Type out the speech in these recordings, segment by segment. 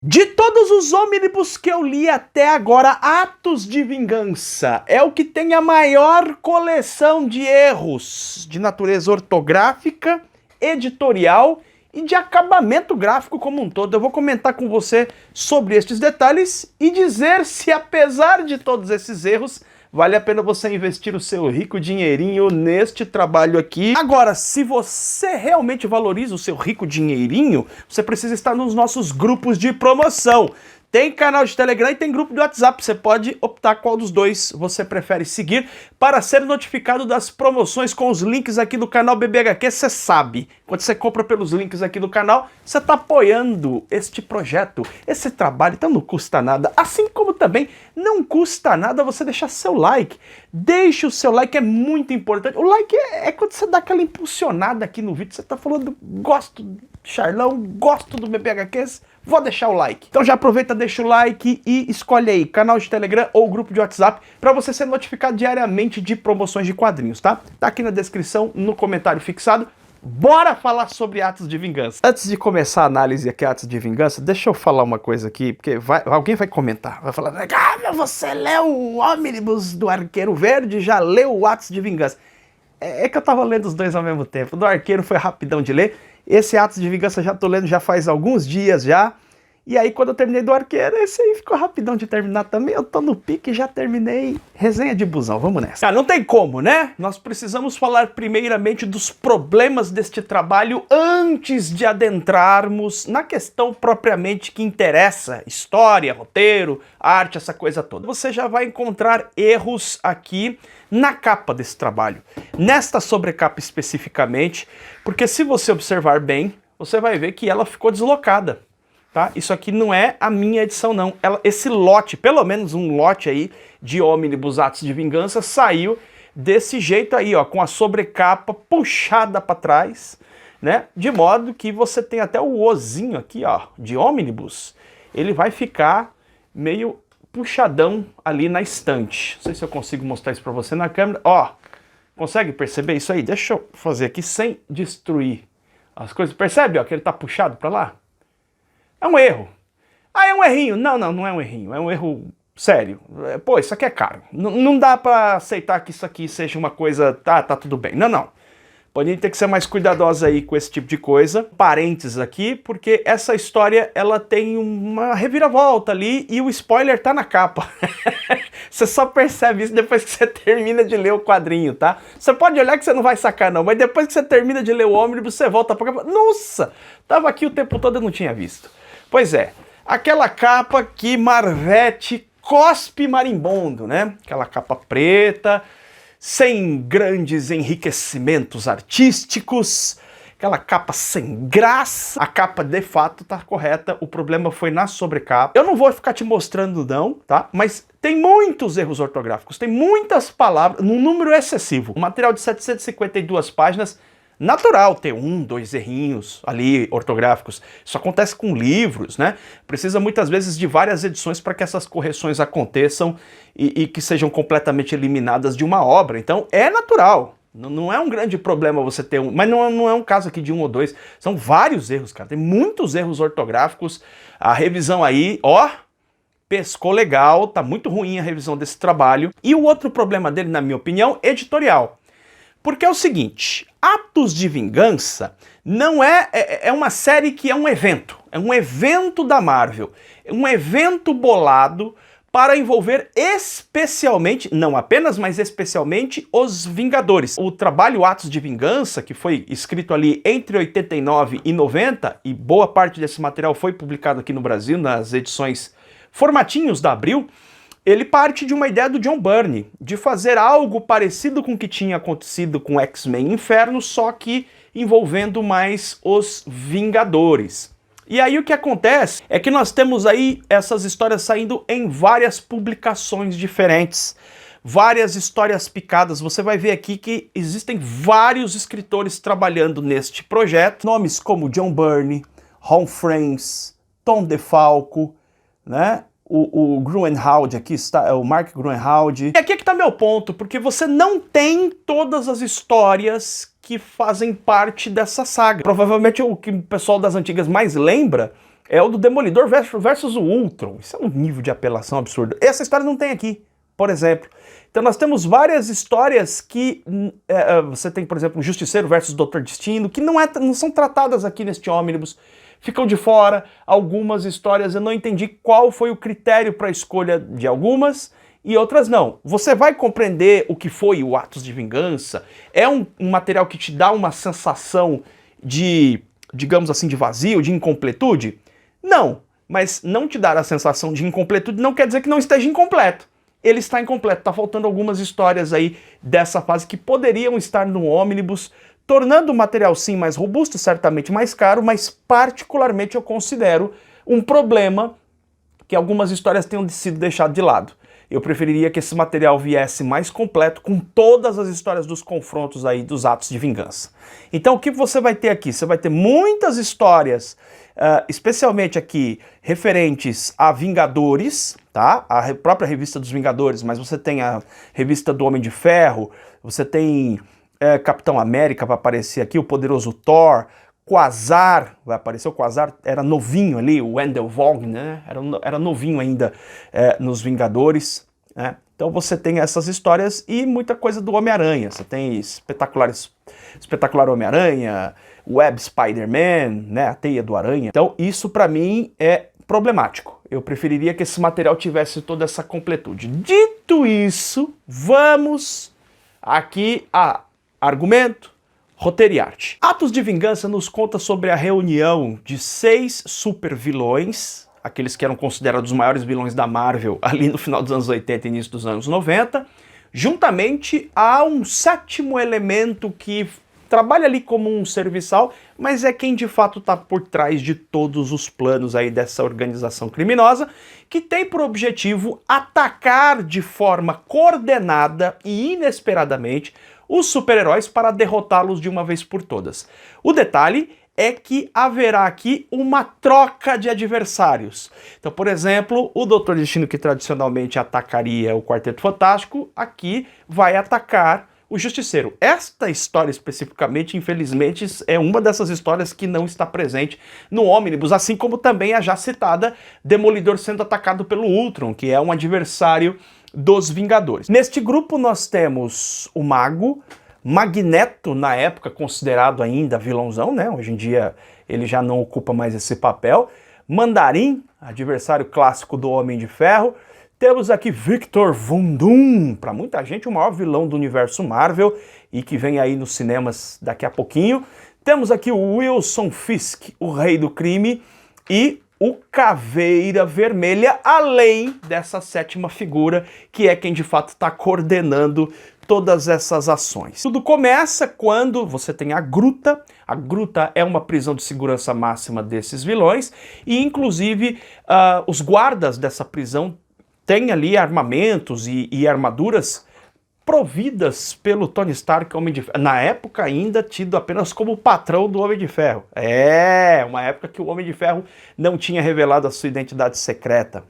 De todos os ônibus que eu li até agora, Atos de Vingança é o que tem a maior coleção de erros de natureza ortográfica, editorial e de acabamento gráfico como um todo. Eu vou comentar com você sobre estes detalhes e dizer se, apesar de todos esses erros, vale a pena você investir o seu rico dinheirinho neste trabalho aqui. Agora, se você realmente valoriza o seu rico dinheirinho, você precisa estar nos nossos grupos de promoção. Tem canal de Telegram e tem grupo de WhatsApp. Você pode optar qual dos dois você prefere seguir para ser notificado das promoções com os links aqui do canal BBHQ. Você sabe, quando você compra pelos links aqui do canal, você está apoiando este projeto, esse trabalho, então não custa nada. Assim como também não custa nada você deixar seu like. Deixe o seu like, é muito importante. O like é quando você dá aquela impulsionada aqui no vídeo, você está falando, gosto do Charlão, gosto do BBHQs, vou deixar o like. Então já aproveita, deixa o like e escolhe aí canal de Telegram ou grupo de WhatsApp para você ser notificado diariamente de promoções de quadrinhos, tá? Tá aqui na descrição, no comentário fixado. Bora falar sobre Atos de Vingança. Antes de começar a análise aqui, Atos de Vingança, deixa eu falar uma coisa aqui, porque alguém vai comentar, vai falar, mas você leu o Ônibus do Arqueiro Verde, já leu o Atos de Vingança. É que eu tava lendo os dois ao mesmo tempo. O do Arqueiro foi rapidão de ler, esse Atos de Vingança eu já tô lendo já faz alguns dias já. E aí quando eu terminei do Arqueiro, esse aí ficou rapidão de terminar também. Eu tô no pique e já terminei. Resenha de busão, vamos nessa. Ah, não tem como, né? Nós precisamos falar primeiramente dos problemas deste trabalho antes de adentrarmos na questão propriamente que interessa. História, roteiro, arte, essa coisa toda. Você já vai encontrar erros aqui na capa desse trabalho. Nesta sobrecapa especificamente, porque se você observar bem, você vai ver que ela ficou deslocada. Tá? Isso aqui não é a minha edição, não. Esse lote, pelo menos um lote aí de Ônibus Atos de Vingança, saiu desse jeito aí, ó, com a sobrecapa puxada para trás, né? De modo que você tem até o ozinho aqui, ó, de Ônibus. Ele vai ficar meio puxadão ali na estante. Não sei se eu consigo mostrar isso para você na câmera. Ó, consegue perceber isso aí? Deixa eu fazer aqui sem destruir as coisas. Percebe, ó, que ele tá puxado para lá? É um erro. Ah, é um errinho. Não, não é um errinho. É um erro sério. Pô, isso aqui é caro. Não dá pra aceitar que isso aqui seja uma coisa... Tá tudo bem. Não. Pode ter que ser mais cuidadosa aí com esse tipo de coisa. Parênteses aqui, porque essa história, ela tem uma reviravolta ali e o spoiler tá na capa. Você só percebe isso depois que você termina de ler o quadrinho, tá? Você pode olhar que você não vai sacar não, mas depois que você termina de ler o Ônibus, você volta pra capa. Nossa! Tava aqui o tempo todo e não tinha visto. Pois é, aquela capa que Marvete cospe marimbondo, né? Aquela capa preta, sem grandes enriquecimentos artísticos, aquela capa sem graça. A capa de fato tá correta, o problema foi na sobrecapa. Eu não vou ficar te mostrando não, tá? Mas tem muitos erros ortográficos, tem muitas palavras, num número excessivo. Um material de 752 páginas, natural ter dois errinhos ali ortográficos. Isso acontece com livros, né? Precisa muitas vezes de várias edições para que essas correções aconteçam e que sejam completamente eliminadas de uma obra. Então é natural. Não é um grande problema você ter mas não é um caso aqui de um ou dois. São vários erros, cara. Tem muitos erros ortográficos. A revisão aí, ó, pescou legal. Tá muito ruim a revisão desse trabalho. E o outro problema dele, na minha opinião, editorial. Porque é o seguinte, Atos de Vingança não é uma série que é um evento da Marvel, é um evento bolado para envolver especialmente, não apenas, mas especialmente os Vingadores. O trabalho Atos de Vingança, que foi escrito ali entre 89 e 90, e boa parte desse material foi publicado aqui no Brasil, nas edições formatinhos da Abril, ele parte de uma ideia do John Byrne, de fazer algo parecido com o que tinha acontecido com X-Men Inferno, só que envolvendo mais os Vingadores. E aí o que acontece é que nós temos aí essas histórias saindo em várias publicações diferentes, várias histórias picadas. Você vai ver aqui que existem vários escritores trabalhando neste projeto, nomes como John Byrne, Ron Frenz, Tom DeFalco, né? O Gruenwald aqui está, o Mark Gruenwald. E aqui é que tá meu ponto, porque você não tem todas as histórias que fazem parte dessa saga. Provavelmente o que o pessoal das antigas mais lembra É o do Demolidor versus o Ultron. Isso é um nível de apelação absurdo. Essa história não tem aqui, por exemplo. Então nós temos várias histórias que... você tem, por exemplo, o Justiceiro versus Doutor Destino, que não são tratadas aqui neste ônibus. Ficam de fora algumas histórias. Eu não entendi qual foi o critério para a escolha de algumas e outras não. Você vai compreender o que foi o Atos de Vingança? É um material que te dá uma sensação de, digamos assim, de vazio, de incompletude? Não, mas não te dar a sensação de incompletude não quer dizer que não esteja incompleto. Ele está incompleto, está faltando algumas histórias aí dessa fase que poderiam estar no ônibus, tornando o material sim mais robusto, certamente mais caro, mas particularmente eu considero um problema que algumas histórias tenham sido deixadas de lado. Eu preferiria que esse material viesse mais completo, com todas as histórias dos confrontos aí, dos atos de vingança. Então o que você vai ter aqui? Você vai ter muitas histórias, especialmente aqui, referentes a Vingadores, tá? A própria revista dos Vingadores, mas você tem a revista do Homem de Ferro, você tem Capitão América vai aparecer aqui, o poderoso Thor, Quasar vai aparecer, o Quasar era novinho ali, o Wendell Vaughn, né? Era novinho ainda nos Vingadores, né? Então você tem essas histórias e muita coisa do Homem-Aranha. Você tem Espetacular Homem-Aranha, Web Spider-Man, né? A Teia do Aranha. Então isso pra mim é problemático. Eu preferiria que esse material tivesse toda essa completude. Dito isso, vamos aqui a argumento, roteiro e arte. Atos de Vingança nos conta sobre a reunião de 6 super vilões, aqueles que eram considerados os maiores vilões da Marvel ali no final dos anos 80 e início dos anos 90, juntamente a um 7º elemento que trabalha ali como um serviçal, mas é quem de fato está por trás de todos os planos aí dessa organização criminosa, que tem por objetivo atacar de forma coordenada e inesperadamente os super-heróis para derrotá-los de uma vez por todas. O detalhe é que haverá aqui uma troca de adversários. Então, por exemplo, o Doutor Destino, que tradicionalmente atacaria o Quarteto Fantástico, aqui vai atacar o Justiceiro. Esta história especificamente, infelizmente, é uma dessas histórias que não está presente no ônibus, assim como também a já citada Demolidor sendo atacado pelo Ultron, que é um adversário dos Vingadores. Neste grupo nós temos o Mago, Magneto, na época considerado ainda vilãozão, né? Hoje em dia ele já não ocupa mais esse papel. Mandarim, adversário clássico do Homem de Ferro. Temos aqui Victor Von Doom, para muita gente o maior vilão do universo Marvel e que vem aí nos cinemas daqui a pouquinho. Temos aqui o Wilson Fisk, o rei do crime, e o Caveira Vermelha, além dessa 7ª figura, que é quem de fato está coordenando todas essas ações. Tudo começa quando você tem a Gruta. A Gruta é uma prisão de segurança máxima desses vilões, e inclusive os guardas dessa prisão têm ali armamentos e armaduras providas pelo Tony Stark, Homem de Ferro, na época ainda tido apenas como patrão do Homem de Ferro. Uma época que o Homem de Ferro não tinha revelado a sua identidade secreta.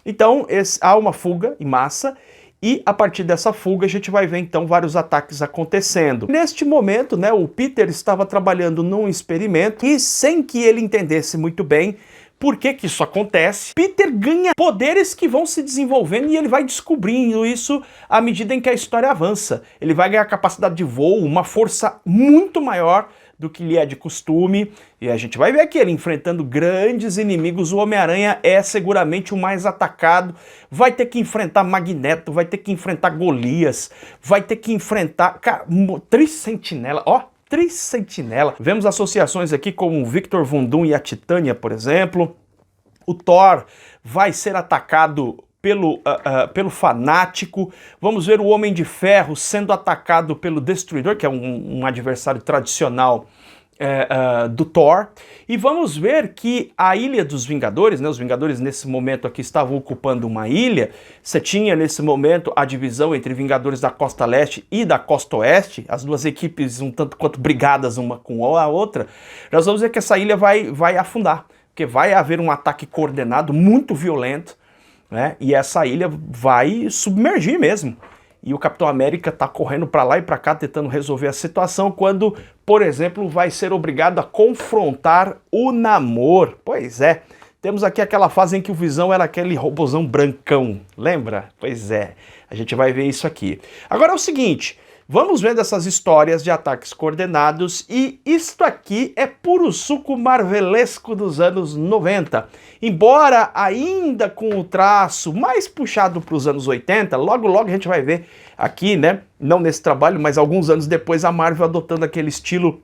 Então há uma fuga em massa, e a partir dessa fuga a gente vai ver então vários ataques acontecendo. Neste momento, né, o Peter estava trabalhando num experimento e, sem que ele entendesse muito bem por que que isso acontece, Peter ganha poderes que vão se desenvolvendo e ele vai descobrindo isso à medida em que a história avança. Ele vai ganhar capacidade de voo, uma força muito maior do que lhe é de costume, e a gente vai ver aqui ele enfrentando grandes inimigos. O Homem-Aranha é seguramente o mais atacado, vai ter que enfrentar Magneto, vai ter que enfrentar Golias, vai ter que enfrentar, cara, Tri-Sentinela, ó, Tri-Sentinela. Vemos associações aqui como o Victor Von Doom e a Titânia, por exemplo. O Thor vai ser atacado pelo Fanático. Vamos ver o Homem de Ferro sendo atacado pelo Destruidor, que é um adversário tradicional do Thor. E vamos ver que a Ilha dos Vingadores, né, os Vingadores nesse momento aqui estavam ocupando uma ilha. Você tinha nesse momento a divisão entre Vingadores da Costa Leste e da Costa Oeste, as duas equipes um tanto quanto brigadas uma com a outra. Nós vamos ver que essa ilha vai afundar, porque vai haver um ataque coordenado muito violento, né, e essa ilha vai submergir mesmo. E o Capitão América tá correndo para lá e para cá tentando resolver a situação quando, por exemplo, vai ser obrigado a confrontar o Namor. Pois é, Temos aqui aquela fase em que o Visão era aquele robozão brancão, lembra? Pois é, a gente vai ver isso aqui. Agora é o seguinte, vamos vendo essas histórias de ataques coordenados e isto aqui é puro suco marvelesco dos anos 90. Embora ainda com o traço mais puxado para os anos 80, logo logo a gente vai ver aqui, né, não nesse trabalho, mas alguns anos depois a Marvel adotando aquele estilo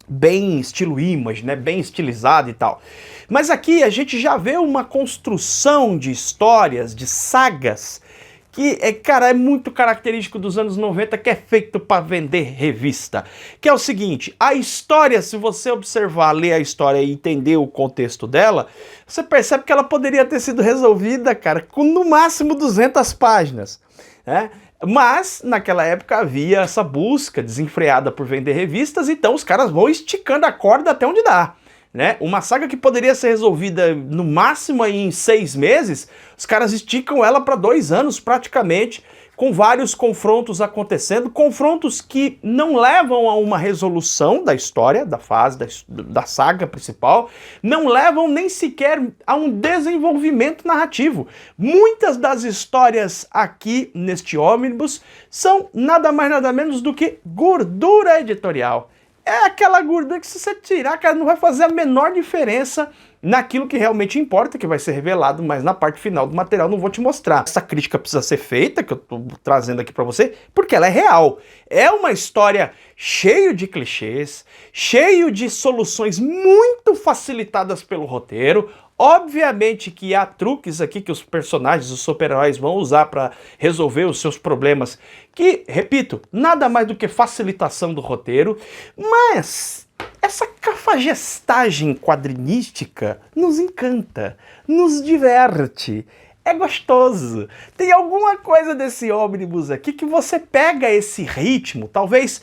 bem estilo Image, né, bem estilizado e tal. Mas aqui a gente já vê uma construção de histórias, de sagas, que, cara, é muito característico dos anos 90, que é feito para vender revista. Que é o seguinte, a história, se você observar, ler a história e entender o contexto dela, você percebe que ela poderia ter sido resolvida, cara, com no máximo 200 páginas, né? Mas, naquela época, havia essa busca desenfreada por vender revistas, então os caras vão esticando a corda até onde dá, né? Uma saga que poderia ser resolvida no máximo em 6 meses, os caras esticam ela para 2 anos praticamente, com vários confrontos acontecendo, confrontos que não levam a uma resolução da história, da fase, da saga principal, não levam nem sequer a um desenvolvimento narrativo. Muitas das histórias aqui neste ônibus são nada mais nada menos do que gordura editorial. É aquela gordura que se você tirar, cara, não vai fazer a menor diferença naquilo que realmente importa, que vai ser revelado, mas na parte final do material não vou te mostrar. Essa crítica precisa ser feita, que eu tô trazendo aqui pra você, porque ela é real. É uma história cheia de clichês, cheio de soluções muito facilitadas pelo roteiro. Obviamente que há truques aqui que os personagens, os super-heróis vão usar para resolver os seus problemas, que, repito, nada mais do que facilitação do roteiro, mas essa cafajestagem quadrinística nos encanta, nos diverte, é gostoso. Tem alguma coisa desse ônibus aqui que você pega esse ritmo, talvez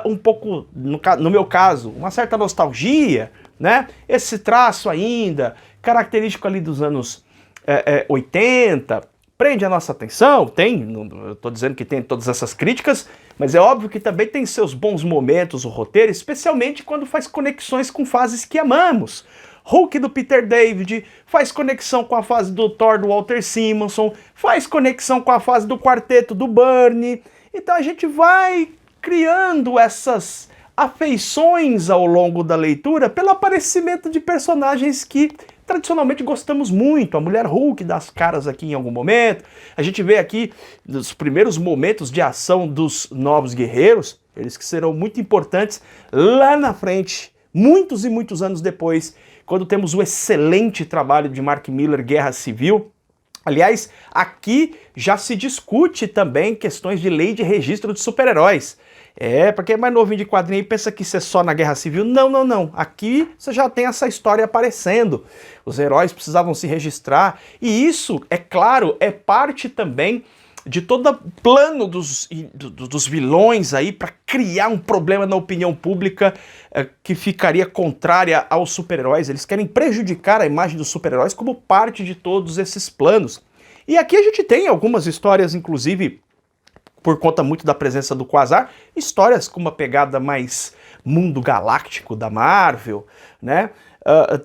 um pouco, no meu caso, uma certa nostalgia, né? Esse traço ainda, característico ali dos anos 80, prende a nossa atenção, eu estou dizendo que tem todas essas críticas, mas é óbvio que também tem seus bons momentos o roteiro, especialmente quando faz conexões com fases que amamos. Hulk do Peter David faz conexão com a fase do Thor do Walter Simonson, faz conexão com a fase do quarteto do Bernie, então a gente vai criando essas afeições ao longo da leitura pelo aparecimento de personagens que tradicionalmente gostamos muito. A Mulher Hulk dá as caras aqui em algum momento. A gente vê aqui os primeiros momentos de ação dos Novos Guerreiros, eles que serão muito importantes lá na frente, muitos e muitos anos depois, quando temos o excelente trabalho de Mark Millar, Guerra Civil. Aliás, aqui já se discute também questões de lei de registro de super-heróis. Pra quem é mais novinho de quadrinho e pensa que isso é só na Guerra Civil, não, não, não. Aqui você já tem essa história aparecendo. Os heróis precisavam se registrar, e isso, é claro, é parte também de todo o plano dos vilões aí para criar um problema na opinião pública que ficaria contrária aos super-heróis. Eles querem prejudicar a imagem dos super-heróis como parte de todos esses planos. E aqui a gente tem algumas histórias, inclusive, por conta muito da presença do Quasar, histórias com uma pegada mais mundo galáctico da Marvel, né?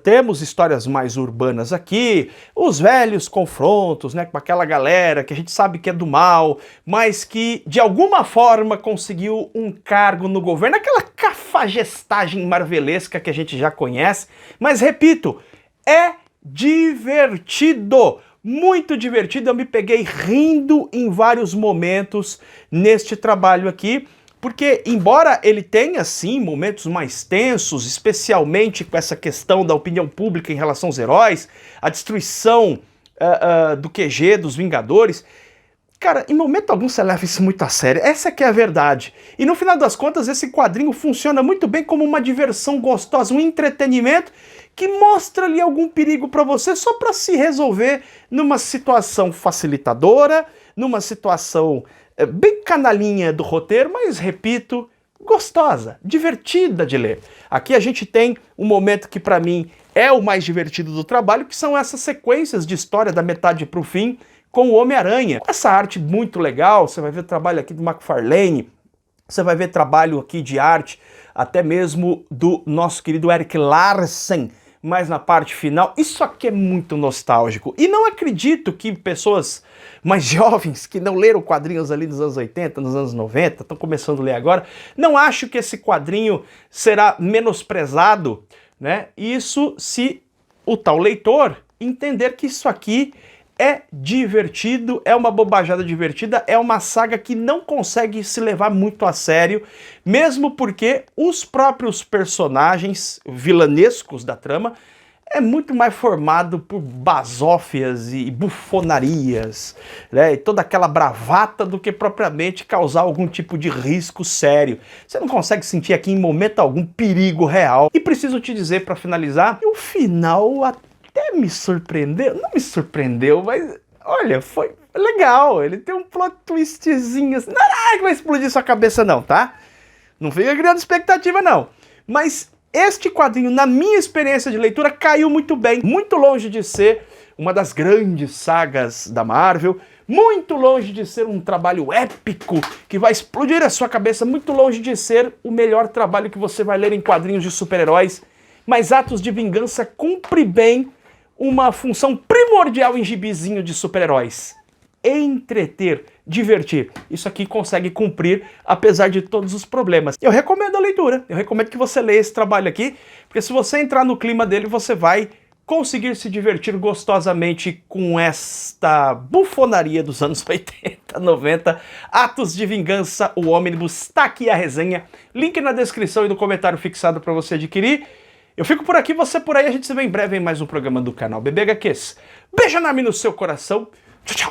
Temos histórias mais urbanas aqui, os velhos confrontos, né, com aquela galera que a gente sabe que é do mal, mas que de alguma forma conseguiu um cargo no governo, aquela cafajestagem marvelesca que a gente já conhece, mas repito, é divertido. Muito divertido, eu me peguei rindo em vários momentos neste trabalho aqui, porque embora ele tenha, sim, momentos mais tensos, especialmente com essa questão da opinião pública em relação aos heróis, a destruição do QG dos Vingadores, cara, em momento algum você leva isso muito a sério, essa que é a verdade. E no final das contas, esse quadrinho funciona muito bem como uma diversão gostosa, um entretenimento que mostra ali algum perigo para você só para se resolver numa situação facilitadora, numa situação bem canalinha do roteiro, mas, repito, gostosa, divertida de ler. Aqui a gente tem um momento que para mim é o mais divertido do trabalho, que são essas sequências de história da metade para o fim com o Homem-Aranha. Essa arte muito legal, você vai ver o trabalho aqui do McFarlane, você vai ver trabalho aqui de arte até mesmo do nosso querido Erik Larsen, mais na parte final. Isso aqui é muito nostálgico. E não acredito que pessoas mais jovens, que não leram quadrinhos ali nos anos 80, nos anos 90, estão começando a ler agora, não acho que esse quadrinho será menosprezado, né? Isso se o tal leitor entender que isso aqui é divertido, é uma bobajada divertida, é uma saga que não consegue se levar muito a sério, mesmo porque os próprios personagens vilanescos da trama é muito mais formado por basófias e bufonarias, né, e toda aquela bravata do que propriamente causar algum tipo de risco sério. Você não consegue sentir aqui em momento algum perigo real. E preciso te dizer para finalizar, o final até me surpreendeu, não me surpreendeu, mas olha, foi legal, ele tem um plot twistzinho assim, não é que vai explodir sua cabeça não, tá? Não fica criando expectativa não, mas este quadrinho, na minha experiência de leitura, caiu muito bem, muito longe de ser uma das grandes sagas da Marvel, muito longe de ser um trabalho épico que vai explodir a sua cabeça, muito longe de ser o melhor trabalho que você vai ler em quadrinhos de super-heróis, mas Atos de Vingança cumpre bem uma função primordial em gibizinho de super-heróis: entreter, divertir. Isso aqui consegue cumprir, apesar de todos os problemas. Eu recomendo a leitura, eu recomendo que você leia esse trabalho aqui, porque se você entrar no clima dele, você vai conseguir se divertir gostosamente com esta bufonaria dos anos 80, 90, Atos de Vingança, o Ômnibus. Tá aqui a resenha, link na descrição e no comentário fixado para você adquirir. Eu fico por aqui, você por aí, a gente se vê em breve em mais um programa do canal BB HQs. Beijo enorme no seu coração, tchau, tchau!